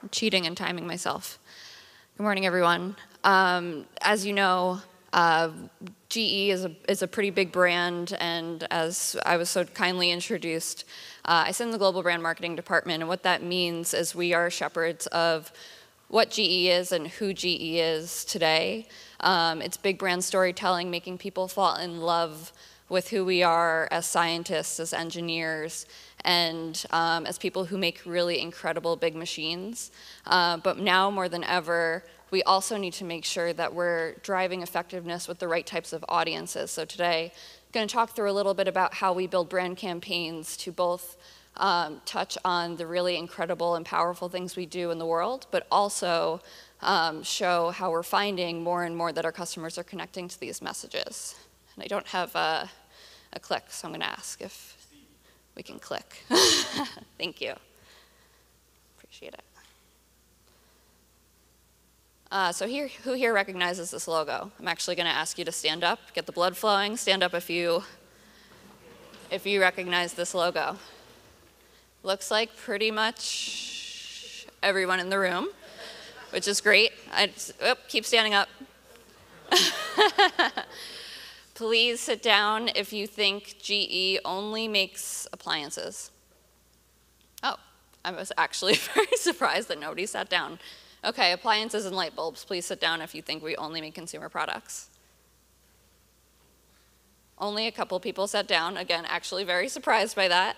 I'm cheating and timing myself. Good morning, everyone. As you know, GE is a pretty big brand, and as I was so kindly introduced, I sit in the global brand marketing department, and what that means is we are shepherds of what GE is and who GE is today. It's big brand storytelling, making people fall in love with who we are as scientists, as engineers, and as people who make really incredible big machines. But now more than ever, we also need to make sure that we're driving effectiveness with the right types of audiences. So today, I'm going to talk through a little bit about how we build brand campaigns to both touch on the really incredible and powerful things we do in the world, but also show how we're finding more and more that our customers are connecting to these messages. And I don't have a click, so I'm going to ask if we can click. Thank you. Appreciate it. So who here recognizes this logo? I'm actually going to ask you to stand up, get the blood flowing. Stand up if you recognize this logo. Looks like pretty much everyone in the room, which is great. Keep standing up. Please sit down if you think GE only makes appliances. Oh, I was actually very surprised that nobody sat down. Okay, appliances and light bulbs, please sit down if you think we only make consumer products. Only a couple people sat down. Again, actually very surprised by that.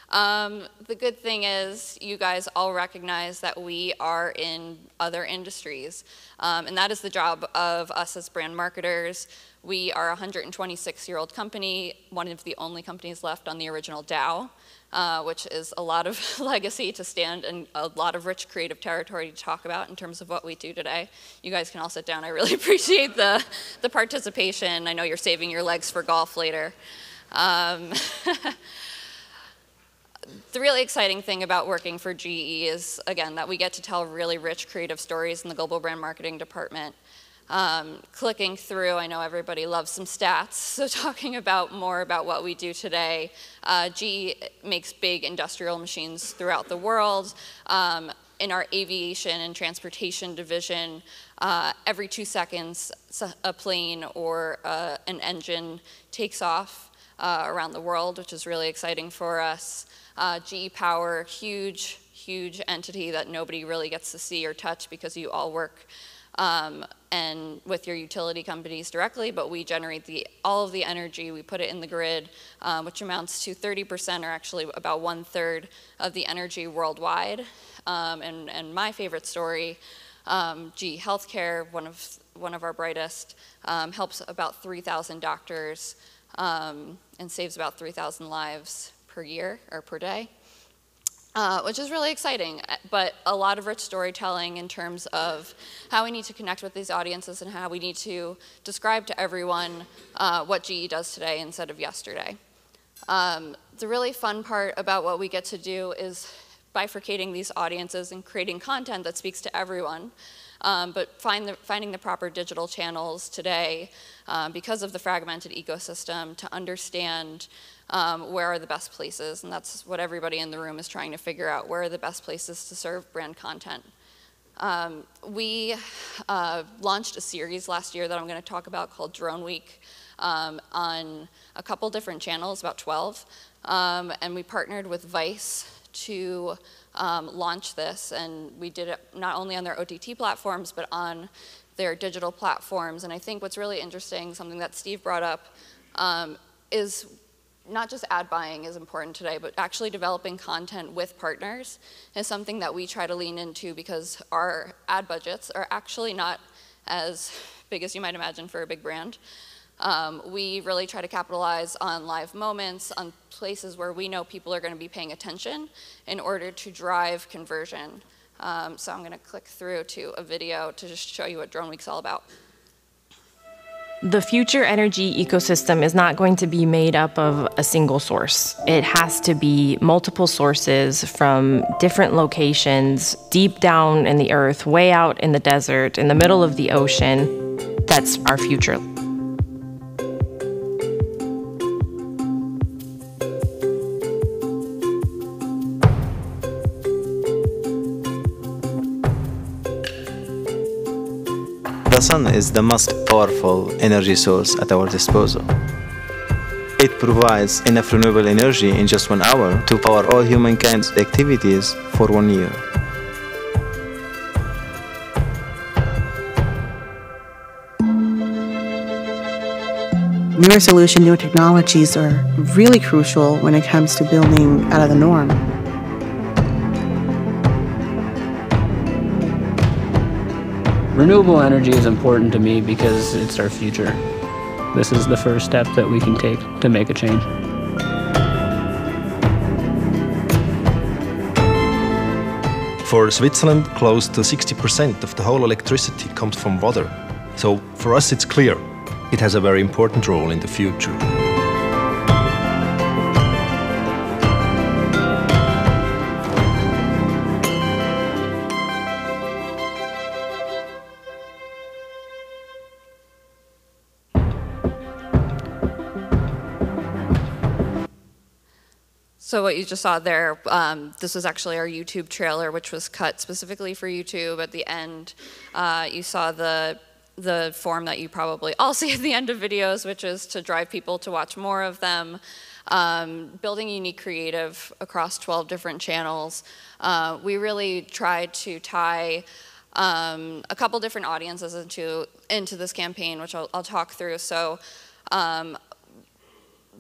The good thing is you guys all recognize that we are in other industries, and that is the job of us as brand marketers. We are a 126-year-old company, one of the only companies left on the original Dow, which is a lot of legacy to stand and a lot of rich creative territory to talk about in terms of what we do today. You guys can all sit down. I really appreciate the participation. I know you're saving your legs for golf later. The really exciting thing about working for GE is, again, that we get to tell really rich creative stories in the global brand marketing department. Clicking through, I know everybody loves some stats, so talking more about what we do today. GE makes big industrial machines throughout the world. In our aviation and transportation division, every 2 seconds, a plane or an engine takes off around the world, which is really exciting for us. GE Power, huge entity that nobody really gets to see or touch because you all work and with your utility companies directly, but we generate all of the energy, we put it in the grid, which amounts to 30% or actually about 1/3 of the energy worldwide. And my favorite story, GE Healthcare, one of our brightest, helps about 3,000 doctors and saves about 3,000 lives per year or per day, which is really exciting, but a lot of rich storytelling in terms of how we need to connect with these audiences and how we need to describe to everyone what GE does today instead of yesterday. The really fun part about what we get to do is bifurcating these audiences and creating content that speaks to everyone. But finding the proper digital channels today because of the fragmented ecosystem to understand where are the best places, and that's what everybody in the room is trying to figure out, where are the best places to serve brand content. We launched a series last year that I'm going to talk about called Drone Week on a couple different channels, about 12, and we partnered with Vice to launch this, and we did it not only on their OTT platforms, but on their digital platforms. And I think what's really interesting, something that Steve brought up, is not just ad buying is important today, but actually developing content with partners is something that we try to lean into because our ad budgets are actually not as big as you might imagine for a big brand. We really try to capitalize on live moments, on places where we know people are going to be paying attention in order to drive conversion. So I'm going to click through to a video to just show you what Drone Week's all about. The future energy ecosystem is not going to be made up of a single source. It has to be multiple sources from different locations, deep down in the earth, way out in the desert, in the middle of the ocean. That's our future. The sun is the most powerful energy source at our disposal. It provides enough renewable energy in just 1 hour to power all humankind's activities for 1 year. Newer solution, newer technologies are really crucial when it comes to building out of the norm. Renewable energy is important to me because it's our future. This is the first step that we can take to make a change. For Switzerland, close to 60% of the whole electricity comes from water. So for us it's clear, it has a very important role in the future. So what you just saw there, this was actually our YouTube trailer, which was cut specifically for YouTube. At the end, you saw the form that you probably all see at the end of videos, which is to drive people to watch more of them. Building unique creative across 12 different channels. We really tried to tie a couple different audiences into this campaign, which I'll talk through. So.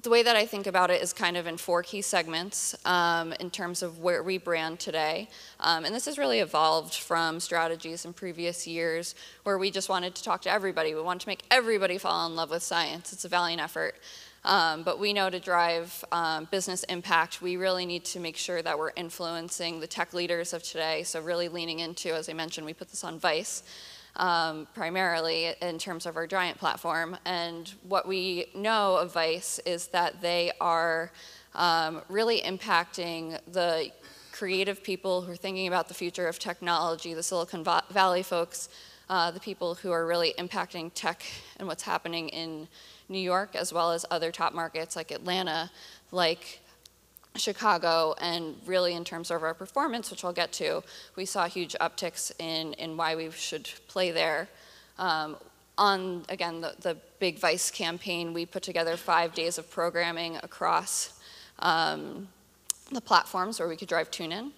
The way that I think about it is kind of in 4 key segments in terms of where we brand today. And this has really evolved from strategies in previous years where we just wanted to talk to everybody. We wanted to make everybody fall in love with science. It's a valiant effort. But we know to drive business impact, we really need to make sure that we're influencing the tech leaders of today. So really leaning into, as I mentioned, we put this on Vice. Primarily in terms of our giant platform. And what we know of Vice is that they are really impacting the creative people who are thinking about the future of technology, the Silicon Valley folks, the people who are really impacting tech and what's happening in New York, as well as other top markets like Atlanta, like Chicago, and really in terms of our performance, which I'll get to, we saw huge upticks in why we should play there. On, again, the big Vice campaign, we put together 5 days of programming across the platforms where we could drive tune-in,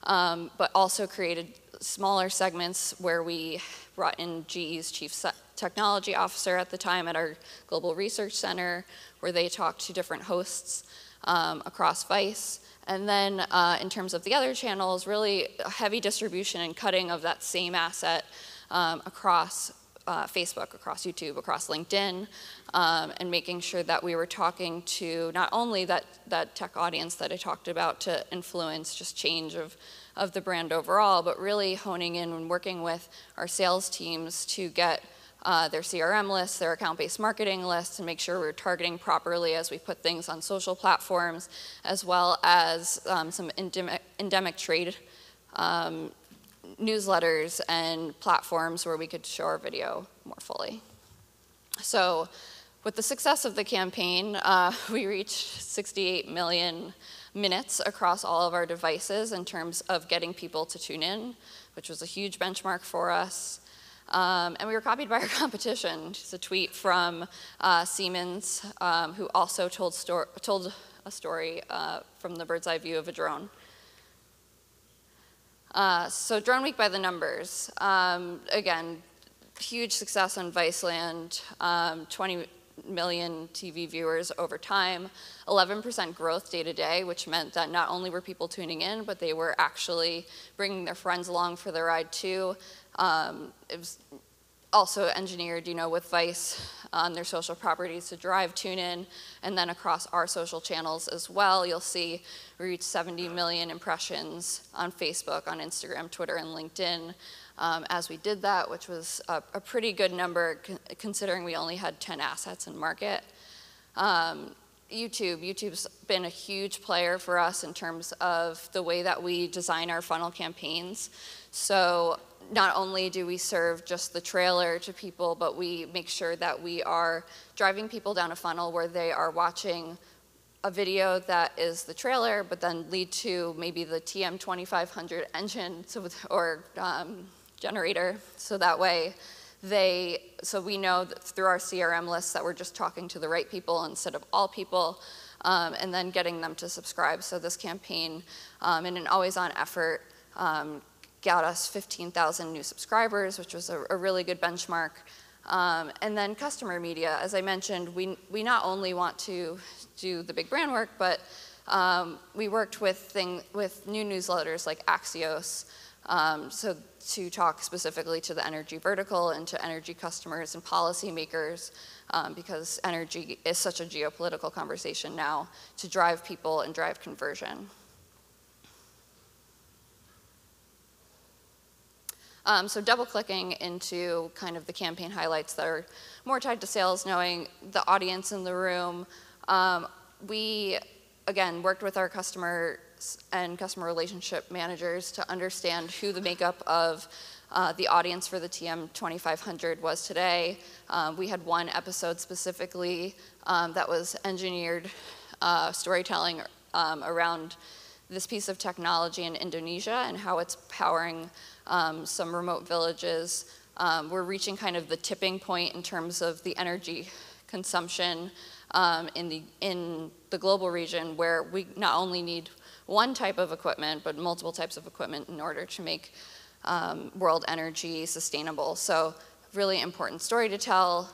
but also created smaller segments where we brought in GE's Chief Technology Officer at the time at our Global Research Center, where they talked to different hosts across Vice. And then in terms of the other channels, really heavy distribution and cutting of that same asset across Facebook, across YouTube, across LinkedIn, and making sure that we were talking to not only that tech audience that I talked about to influence just change of the brand overall, but really honing in and working with our sales teams to get their CRM lists, their account-based marketing lists, and make sure we're targeting properly as we put things on social platforms, as well as some endemic trade newsletters and platforms where we could show our video more fully. So with the success of the campaign, we reached 68 million minutes across all of our devices in terms of getting people to tune in, which was a huge benchmark for us. And we were copied by our competition. It's a tweet from Siemens, who also told a story from the bird's eye view of a drone. So Drone Week by the numbers. Again, huge success on Viceland, 20 million TV viewers over time, 11% growth day to day, which meant that not only were people tuning in, but they were actually bringing their friends along for the ride too. It was also engineered, with Vice on their social properties to drive tune-in, and then across our social channels as well. You'll see we reached 70 million impressions on Facebook, on Instagram, Twitter, and LinkedIn as we did that, which was a pretty good number considering we only had 10 assets in market. YouTube's been a huge player for us in terms of the way that we design our funnel campaigns. So not only do we serve just the trailer to people, but we make sure that we are driving people down a funnel where they are watching a video that is the trailer, but then lead to maybe the TM2500 engine or generator. So that way So we know that through our CRM lists that we're just talking to the right people instead of all people, and then getting them to subscribe. So this campaign, in an always-on effort, got us 15,000 new subscribers, which was a really good benchmark. And then customer media, as I mentioned, we not only want to do the big brand work, but we worked with new newsletters like Axios, so to talk specifically to the energy vertical and to energy customers and policymakers, because energy is such a geopolitical conversation now, to drive people and drive conversion. So double-clicking into kind of the campaign highlights that are more tied to sales, knowing the audience in the room. We, again, worked with our customers and customer relationship managers to understand who the makeup of the audience for the TM2500 was today. We had one episode specifically that was engineered storytelling around this piece of technology in Indonesia and how it's powering some remote villages. We're reaching kind of the tipping point in terms of the energy consumption in the global region, where we not only need one type of equipment, but multiple types of equipment in order to make world energy sustainable. So really important story to tell.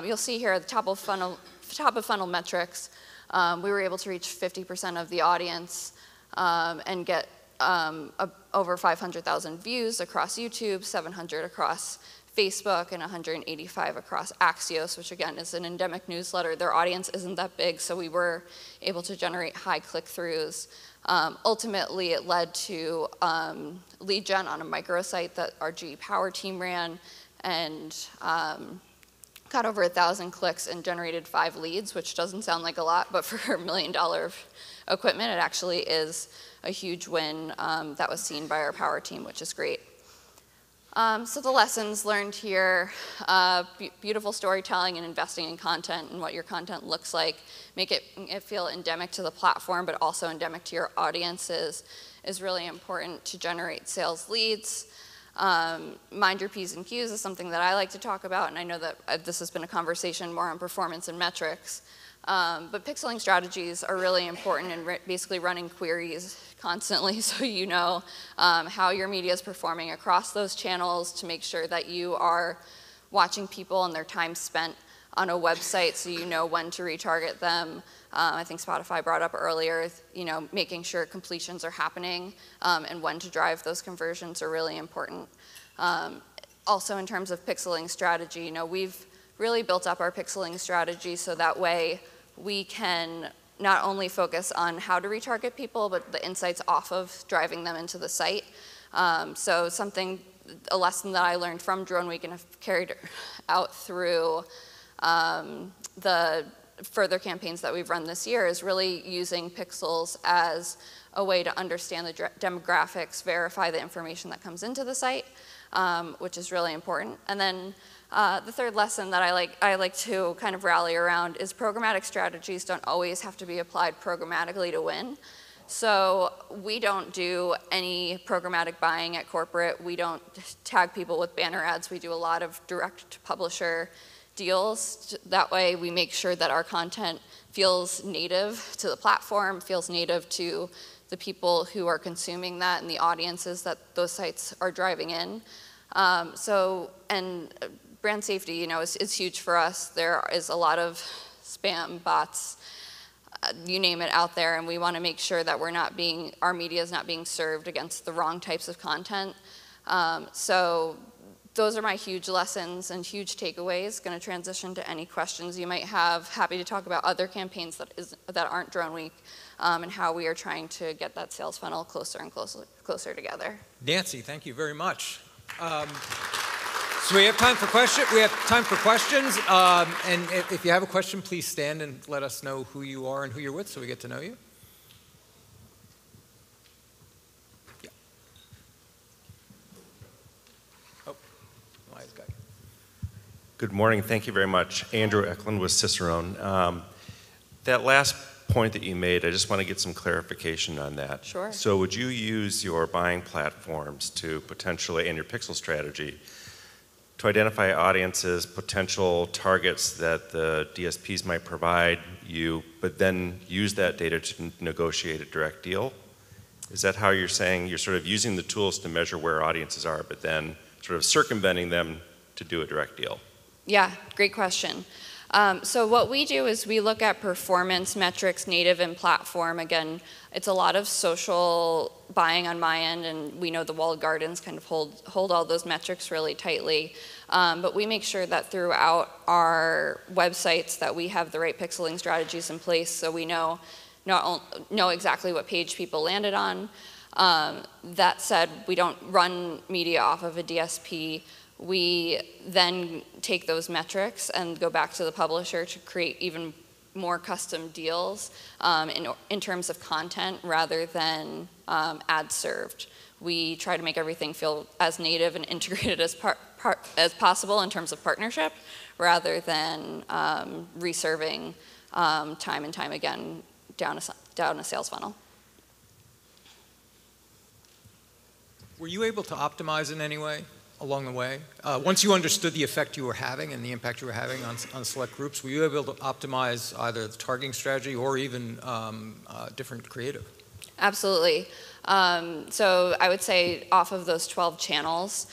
You'll see here at the top of funnel metrics, we were able to reach 50% of the audience and get over 500,000 views across YouTube, 700 across Facebook, and 185 across Axios, which again is an endemic newsletter. Their audience isn't that big, so we were able to generate high click-throughs. Ultimately, it led to lead gen on a microsite that our GE Power team ran, and got over 1,000 clicks and generated 5 leads, which doesn't sound like a lot, but for $1 million equipment, it actually is a huge win that was seen by our power team, which is great. So the lessons learned here, beautiful storytelling and investing in content and what your content looks like. Make it feel endemic to the platform, but also endemic to your audiences is really important to generate sales leads. Mind your P's and Q's is something that I like to talk about, and I know that this has been a conversation more on performance and metrics. But pixeling strategies are really important in basically running queries constantly, so you know how your media is performing across those channels to make sure that you are watching people and their time spent on a website, so you know when to retarget them. I think Spotify brought up earlier, you know, making sure completions are happening and when to drive those conversions are really important. Also, in terms of pixeling strategy, you know, we've really built up our pixeling strategy so that way we can not only focus on how to retarget people, but the insights off of driving them into the site. So a lesson that I learned from Drone Week and have carried out through the further campaigns that we've run this year is really using pixels as a way to understand the demographics, verify the information that comes into the site, which is really important. And then the third lesson that I like to kind of rally around is programmatic strategies don't always have to be applied programmatically to win. So we don't do any programmatic buying at corporate. We don't tag people with banner ads. We do a lot of direct-to-publisher deals. That way we make sure that our content feels native to the platform, feels native to the people who are consuming that and the audiences that those sites are driving in. And brand safety, you know, is huge for us. There is a lot of spam, bots, you name it out there, and we want to make sure that our media is not being served against the wrong types of content. So those are my huge lessons and huge takeaways. Going to transition to any questions you might have. Happy to talk about other campaigns that aren't Drone Week and how we are trying to get that sales funnel closer and closer together. Nancy, thank you very much. So we have time for questions. And if you have a question, please stand and let us know who you are and who you're with so we get to know you. Yeah. Oh, wise guy. Good morning. Thank you very much. Andrew Eklund with Cicerone. That last point that you made, I just want to get some clarification on that. Sure. So would you use your buying platforms to potentially, and your pixel strategy, to identify audiences, potential targets that the DSPs might provide you, but then use that data to negotiate a direct deal? Is that how you're saying you're sort of using the tools to measure where audiences are, but then sort of circumventing them to do a direct deal? Yeah, great question. So what we do is we look at performance metrics, native and platform. Again, it's a lot of social buying on my end, and we know the walled gardens kind of hold all those metrics really tightly. But we make sure that throughout our websites that we have the right pixeling strategies in place, so we know exactly what page people landed on. That said, we don't run media off of a DSP. We then take those metrics and go back to the publisher to create even more custom deals in terms of content rather than ad served. We try to make everything feel as native and integrated as possible in terms of partnership rather than reserving time and time again down a sales funnel. Were you able to optimize in any way along the way? Once you understood the effect you were having and the impact you were having on select groups, were you able to optimize either the targeting strategy or even different creative? Absolutely. So I would say off of those 12 channels,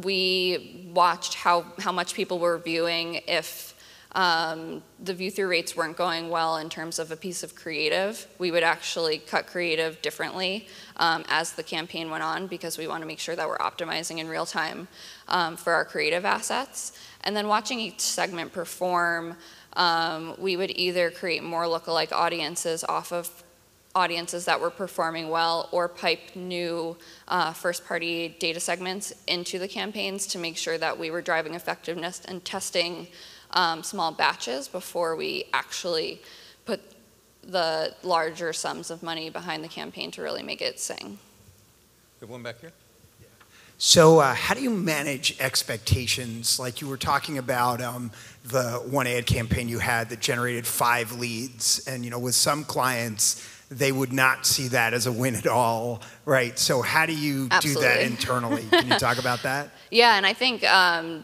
we watched how much people were viewing. If the view-through rates weren't going well in terms of a piece of creative, we would actually cut creative differently as the campaign went on, because we want to make sure that we're optimizing in real time for our creative assets. And then watching each segment perform, we would either create more lookalike audiences off of audiences that were performing well, or pipe new first-party data segments into the campaigns to make sure that we were driving effectiveness and testing small batches before we actually put the larger sums of money behind the campaign to really make it sing. We have one back here. So how do you manage expectations? Like you were talking about the one ad campaign you had that generated 5 leads, and with some clients, they would not see that as a win at all, right? So how do you do that internally? Can you talk about that? Yeah, and I think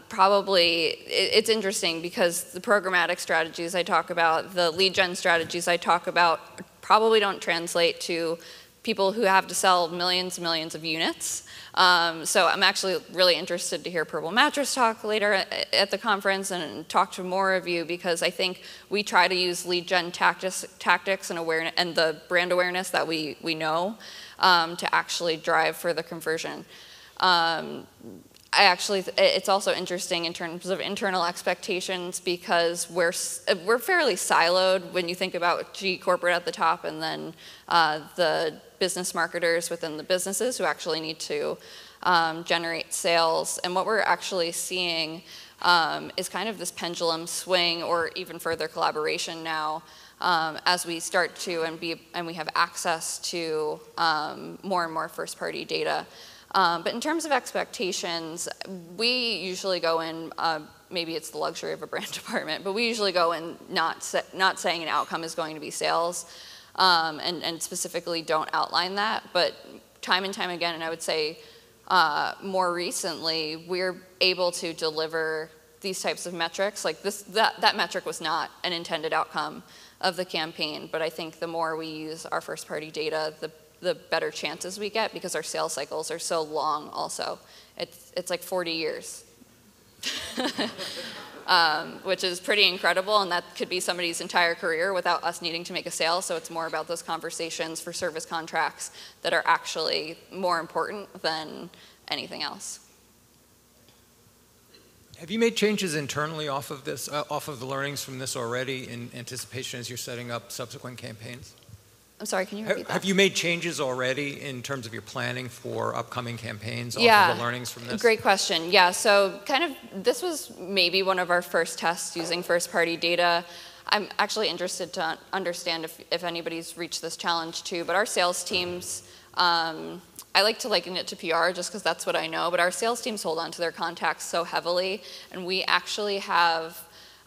probably it's interesting because the programmatic strategies I talk about, the lead gen strategies I talk about probably don't translate to people who have to sell millions and millions of units. So I'm actually really interested to hear Purple Mattress talk later at the conference and talk to more of you, because I think we try to use lead gen tactics and awareness and the brand awareness that we know to actually drive further conversion. It's also interesting in terms of internal expectations, because we're fairly siloed when you think about GE Corporate at the top and then the business marketers within the businesses who actually need to generate sales. And what we're actually seeing is kind of this pendulum swing, or even further collaboration now, as we start to and we have access to more and more first-party data. But in terms of expectations, we usually go in, maybe it's the luxury of a brand department, but we usually go in not saying an outcome is going to be sales, and specifically don't outline that. But time and time again, and I would say more recently, we're able to deliver these types of metrics. Like that metric was not an intended outcome of the campaign, but I think the more we use our first-party data, the better chances we get, because our sales cycles are so long also. It's like 40 years, which is pretty incredible, and that could be somebody's entire career without us needing to make a sale. So it's more about those conversations for service contracts that are actually more important than anything else. Have you made changes internally off of this, off of the learnings from this already, in anticipation as you're setting up subsequent campaigns? I'm sorry, can you repeat that? Have you made changes already in terms of your planning for upcoming campaigns off of the learnings from this? Great question. Yeah, so this was maybe one of our first tests using first-party data. I'm actually interested to understand if anybody's reached this challenge too, but our sales teams, I like to liken it to PR just because that's what I know, but our sales teams hold on to their contacts so heavily, and we actually have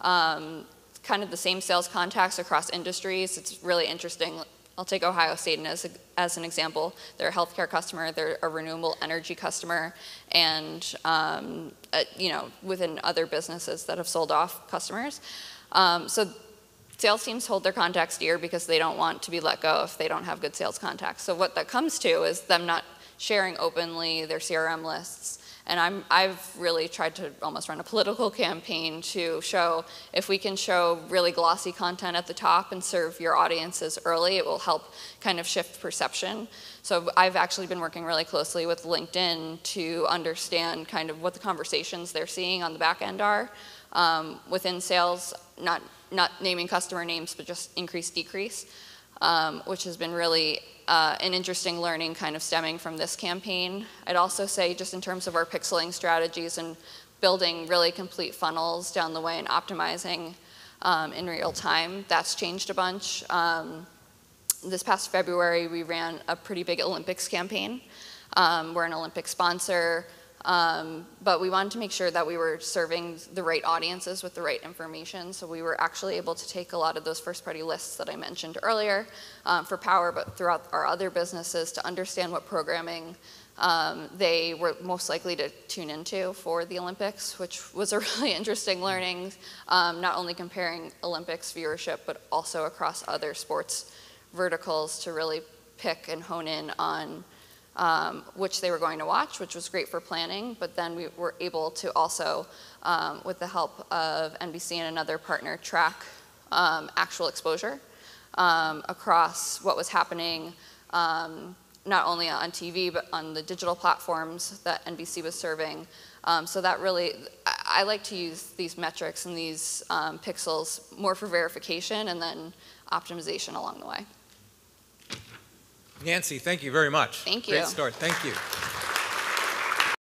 kind of the same sales contacts across industries. It's really interesting. I'll take Ohio State as an example. They're a healthcare customer, they're a renewable energy customer, and within other businesses that have sold off customers. So sales teams hold their contacts dear because they don't want to be let go if they don't have good sales contacts. So what that comes to is them not sharing openly their CRM lists. And I've really tried to almost run a political campaign to show if we can show really glossy content at the top and serve your audiences early, it will help kind of shift perception. So I've actually been working really closely with LinkedIn to understand kind of what the conversations they're seeing on the back end are within sales, not naming customer names, but just increase, decrease, which has been really an interesting learning kind of stemming from this campaign. I'd also say just in terms of our pixeling strategies and building really complete funnels down the way and optimizing in real time, that's changed a bunch. This past February, we ran a pretty big Olympics campaign. We're an Olympic sponsor, but we wanted to make sure that we were serving the right audiences with the right information. So we were actually able to take a lot of those first-party lists that I mentioned earlier for Power, but throughout our other businesses to understand what programming they were most likely to tune into for the Olympics, which was a really interesting learning, not only comparing Olympics viewership, but also across other sports verticals to really pick and hone in on which they were going to watch, which was great for planning, but then we were able to also, with the help of NBC and another partner, track actual exposure across what was happening not only on TV, but on the digital platforms that NBC was serving. So that really, I like to use these metrics and these pixels more for verification and then optimization along the way. Nancy, thank you very much. Thank you. Great start. Thank you.